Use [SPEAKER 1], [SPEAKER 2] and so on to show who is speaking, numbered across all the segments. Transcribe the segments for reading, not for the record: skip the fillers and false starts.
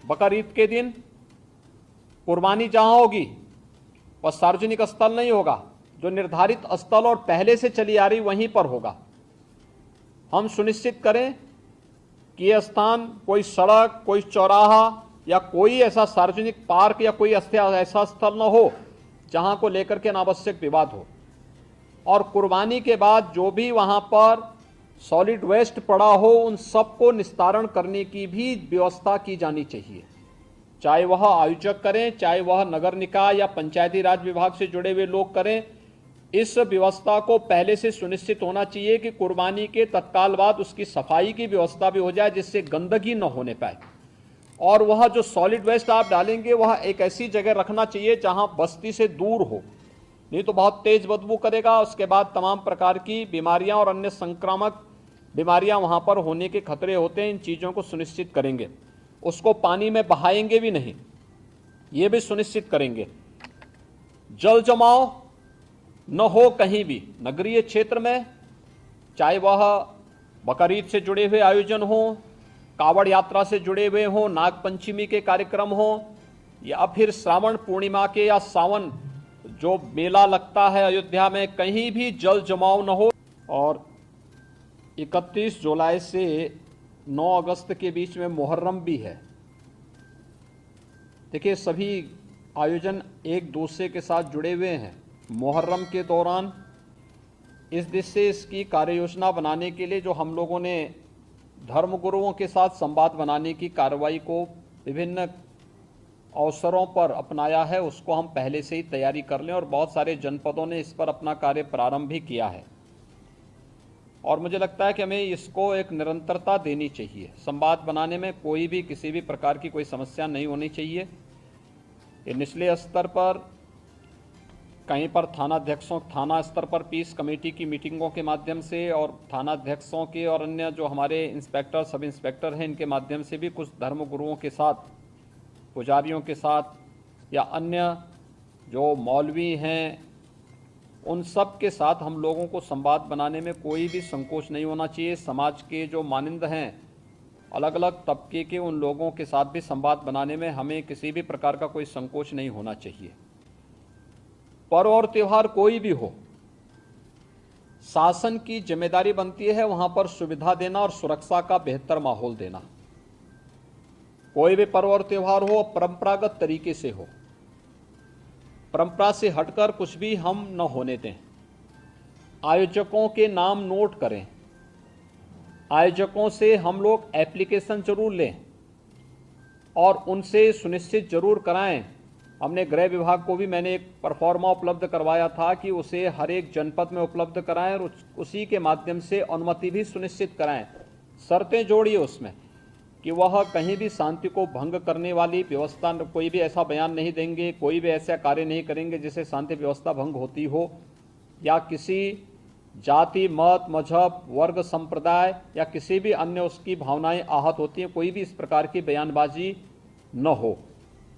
[SPEAKER 1] बकरीद के दिन कुर्बानी जहां होगी वह सार्वजनिक स्थल नहीं होगा, जो निर्धारित स्थल और पहले से चली आ रही वहीं पर होगा। हम सुनिश्चित करें कि यह स्थान कोई सड़क, कोई चौराहा या कोई ऐसा सार्वजनिक पार्क या कोई ऐसा स्थल न हो जहां को लेकर के अनावश्यक विवाद हो। और कुर्बानी के बाद जो भी वहां पर सॉलिड वेस्ट पड़ा हो उन सबको निस्तारण करने की भी व्यवस्था की जानी चाहिए, चाहे वह आयोजक करें, चाहे वह नगर निकाय या पंचायती राज विभाग से जुड़े हुए लोग करें। इस व्यवस्था को पहले से सुनिश्चित होना चाहिए कि कुर्बानी के तत्काल बाद उसकी सफाई की व्यवस्था भी हो जाए, जिससे गंदगी न होने पाए। और वह जो सॉलिड वेस्ट आप डालेंगे वह एक ऐसी जगह रखना चाहिए जहां बस्ती से दूर हो, नहीं तो बहुत तेज बदबू करेगा। उसके बाद तमाम प्रकार की बीमारियां और अन्य संक्रामक बीमारियां वहां पर होने के खतरे होते हैं। इन चीज़ों को सुनिश्चित करेंगे। उसको पानी में बहाएंगे भी नहीं, ये भी सुनिश्चित करेंगे। जल जमाव न हो कहीं भी नगरीय क्षेत्र में, चाहे वह बकरीद से जुड़े हुए आयोजन हो, कावड़ यात्रा से जुड़े हुए हो, नाग पंचमी के कार्यक्रम हो, या फिर श्रावण पूर्णिमा के या सावन जो मेला लगता है अयोध्या में, कहीं भी जल जमाव न हो। और 31 जुलाई से 9 अगस्त के बीच में मुहर्रम भी है। देखिए, सभी आयोजन एक दूसरे के साथ जुड़े हुए हैं। मुहर्रम के दौरान इस दिशा से इसकी कार्य योजना बनाने के लिए जो हम लोगों ने धर्मगुरुओं के साथ संवाद बनाने की कार्रवाई को विभिन्न अवसरों पर अपनाया है, उसको हम पहले से ही तैयारी कर लें। और बहुत सारे जनपदों ने इस पर अपना कार्य प्रारंभ भी किया है। और मुझे लगता है कि हमें इसको एक निरंतरता देनी चाहिए। संवाद बनाने में कोई भी किसी भी प्रकार की कोई समस्या नहीं होनी चाहिए। ये निचले स्तर पर कहीं पर थाना स्तर पर पीस कमेटी की मीटिंगों के माध्यम से और थानाध्यक्षों के और अन्य जो हमारे इंस्पेक्टर, सब इंस्पेक्टर हैं, इनके माध्यम से भी कुछ धर्मगुरुओं के साथ, पुजारियों के साथ या अन्य जो मौलवी हैं उन सब के साथ हम लोगों को संवाद बनाने में कोई भी संकोच नहीं होना चाहिए। समाज के जो मानिंद हैं, अलग अलग तबके के, उन लोगों के साथ भी संवाद बनाने में हमें किसी भी प्रकार का कोई संकोच नहीं होना चाहिए। पर्व और त्यौहार कोई भी हो, शासन की जिम्मेदारी बनती है वहां पर सुविधा देना और सुरक्षा का बेहतर माहौल देना। कोई भी पर्व और त्यौहार हो, परंपरागत तरीके से हो, परंपरा से हटकर कुछ भी हम न होने दें। आयोजकों के नाम नोट करें, आयोजकों से हम लोग एप्लीकेशन जरूर लें और उनसे सुनिश्चित जरूर कराएं। हमने गृह विभाग को भी मैंने एक परफॉर्मा उपलब्ध करवाया था कि उसे हर एक जनपद में उपलब्ध कराएं और उसी के माध्यम से अनुमति भी सुनिश्चित कराएं। शर्तें जोड़िए उसमें कि वह कहीं भी शांति को भंग करने वाली व्यवस्था, कोई भी ऐसा बयान नहीं देंगे, कोई भी ऐसा कार्य नहीं करेंगे जिससे शांति व्यवस्था भंग होती हो, या किसी जाति, मत, मजहब, वर्ग, संप्रदाय या किसी भी अन्य उसकी भावनाएं आहत होती हैं, कोई भी इस प्रकार की बयानबाजी न हो।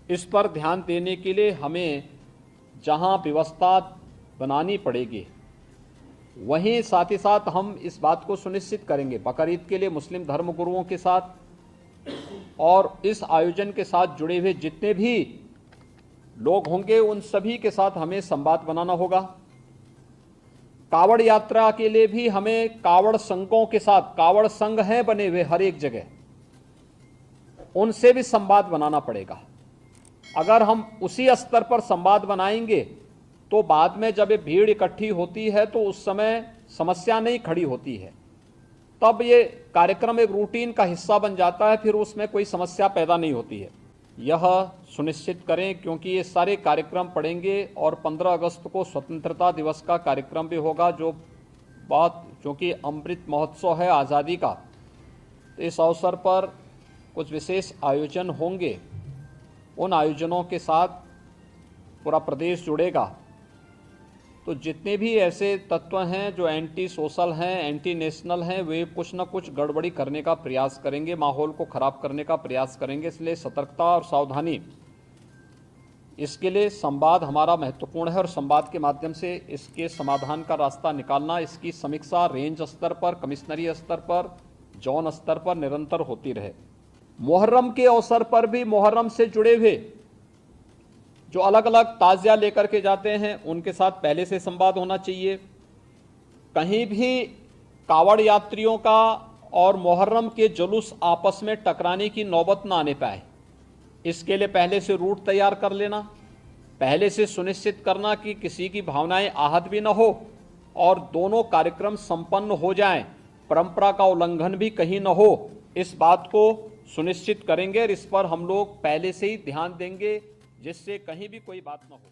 [SPEAKER 1] इस पर ध्यान देने के लिए हमें जहां व्यवस्था बनानी पड़ेगी वहीं साथ ही साथ हम इस बात को सुनिश्चित करेंगे बकरीद के लिए मुस्लिम धर्मगुरुओं के साथ और इस आयोजन के साथ जुड़े हुए जितने भी लोग होंगे उन सभी के साथ हमें संवाद बनाना होगा। कावड़ यात्रा के लिए भी हमें कावड़ संघों के साथ, कावड़ संघ हैं बने हुए हर एक जगह, उनसे भी संवाद बनाना पड़ेगा। अगर हम उसी स्तर पर संवाद बनाएंगे तो बाद में जब ये भीड़ इकट्ठी होती है तो उस समय समस्या नहीं खड़ी होती है, तब ये कार्यक्रम एक रूटीन का हिस्सा बन जाता है, फिर उसमें कोई समस्या पैदा नहीं होती है। यह सुनिश्चित करें क्योंकि ये सारे कार्यक्रम पड़ेंगे और 15 अगस्त को स्वतंत्रता दिवस का कार्यक्रम भी होगा, जो बहुत, चूँकि अमृत महोत्सव है आज़ादी का, तो इस अवसर पर कुछ विशेष आयोजन होंगे। उन आयोजनों के साथ पूरा प्रदेश जुड़ेगा। तो जितने भी ऐसे तत्व हैं जो एंटी सोशल हैं, एंटी नेशनल हैं, वे कुछ न कुछ गड़बड़ी करने का प्रयास करेंगे, माहौल को खराब करने का प्रयास करेंगे। इसलिए सतर्कता और सावधानी, इसके लिए संवाद हमारा महत्वपूर्ण है और संवाद के माध्यम से इसके समाधान का रास्ता निकालना, इसकी समीक्षा रेंज स्तर पर, कमिश्नरी स्तर पर, जोन स्तर पर निरंतर होती रहे। मुहर्रम के अवसर पर भी मुहर्रम से जुड़े हुए जो अलग अलग ताजिया लेकर के जाते हैं उनके साथ पहले से संवाद होना चाहिए। कहीं भी कावड़ यात्रियों का और मुहर्रम के जुलूस आपस में टकराने की नौबत ना आने पाए, इसके लिए पहले से रूट तैयार कर लेना, पहले से सुनिश्चित करना कि किसी की भावनाएं आहत भी न हो और दोनों कार्यक्रम संपन्न हो जाएं, परंपरा का उल्लंघन भी कहीं न हो, इस बात को सुनिश्चित करेंगे और इस पर हम लोग पहले से ही ध्यान देंगे जिससे कहीं भी कोई बात न हो।